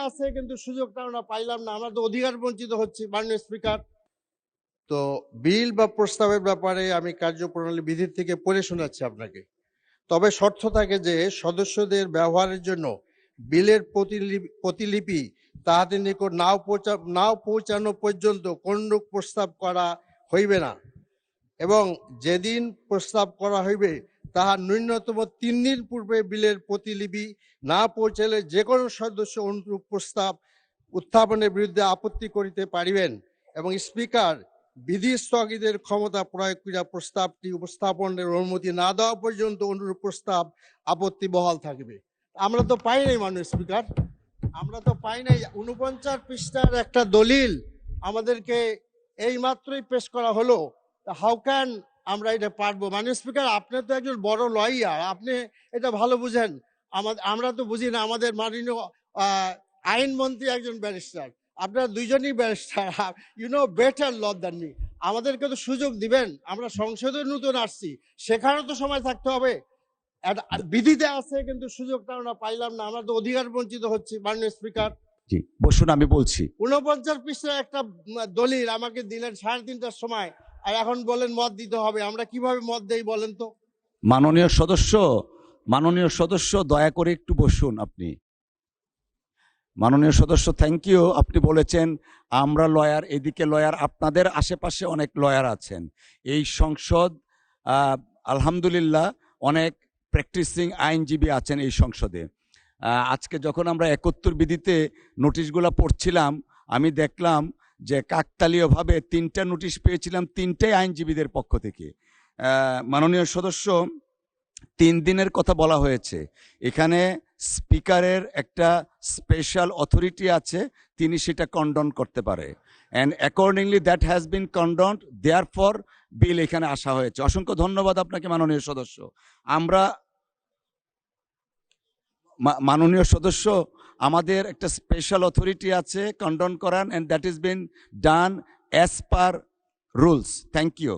আছে কিন্তু সুযোগটা আমরা পাইলাম না, আমরা তো অধিকার বঞ্চিত হচ্ছি মাননীয় স্পিকার। তো বিল বা প্রস্তাবের ব্যাপারে আমি কার্যপ্রণালী বিধি থেকে পড়ে শোনাচ্ছি আপনাকে। তবে শর্ত থাকে যে সদস্যদের ব্যবহারের জন্য বিলের প্রতিলিপি তাহাদের নিকট নাও পৌঁছানো পর্যন্ত কোনরূপ প্রস্তাব করা হইবে না, এবং যেদিন প্রস্তাব করা হইবে তাহার ন্যূনতম 3 দিন পূর্বে বিলের প্রতিলিপি না পৌঁছালে যে কোনো সদস্য অনুরূপ প্রস্তাব উত্থাপনের বিরুদ্ধে আপত্তি করিতে পারিবেন, এবং স্পিকার বিধি স্থগিতের ক্ষমতা প্রয়োগ করিয়া প্রস্তাবটি উপস্থাপনের অনুমতি না দেওয়া পর্যন্ত অনুরূপ প্রস্তাব আপত্তি বহাল থাকবে। আমরা তো পাই নাই মাননীয় স্পিকার, আমরা তো পাই নাই। 49 পৃষ্ঠার একটা দলিল আমাদেরকে এই মাত্রই পেশ করা হলো। হাউ ক্যান আমরা এটা পারবো? মাননীয় স্পিকার, আপনি তো একজন বড় লয়ার, আপনি এটা ভালো বুঝেন, আমরা তো বুঝি না। আমাদের মাননীয় আইনমন্ত্রী একজন ব্যারিস্টার, আপনারা দুইজনই barrister, you know better law than me. আমাদেরকে তো সুযোগ দিবেন, আমরা সংসদে নতুন আসছি, সেখানেও তো সময় থাকতে হবে। বিধিতে আছে কিন্তু সুযোগটা আমরা পাইলাম না, আমরা তো অধিকার বঞ্চিত হচ্ছি মাননীয় স্পিকার। জি বসুন, আমি বলছি। 49 পৃষ্ঠার একটা দলিল আমাকে দিলেন 3:30টার সময়, আর এখন বলেন মত দিতে হবে। আমরা কিভাবে মত দেই বলেন তো? মাননীয় সদস্য দয়া করে একটু বসুন। আপনি মাননীয় সদস্য, থ্যাংক ইউ। আপনি বলেছেন আমরা লয়ার, এদিকে লয়ার, আপনাদের আশেপাশে অনেক লয়ার আছেন। এই সংসদ আলহামদুলিল্লাহ অনেক প্র্যাকটিসিং আইনজীবী আছেন এই সংসদে। আজকে যখন আমরা 71 বিধিতে নোটিশগুলো পড়ছিলাম, আমি দেখলাম যে কাকতালীয়ভাবে 3টা নোটিশ পেয়েছিলাম, 3টাই আইনজীবীদের পক্ষ থেকে। মাননীয় সদস্য, 3 দিনের কথা বলা হয়েছে। এখানে স্পিকারের একটা স্পেশাল অথরিটি আছে, তিনি সেটা কন্ডন করতে পারে, and accordingly that has been condoned, therefore bill এখানে আসা হয়েছে। অসংখ্য ধন্যবাদ আপনাকে মাননীয় সদস্য। আমরা মাননীয় সদস্য, আমাদের একটা স্পেশাল অথরিটি আছে কন্ডন করান, and that is been done as per rules. Thank you.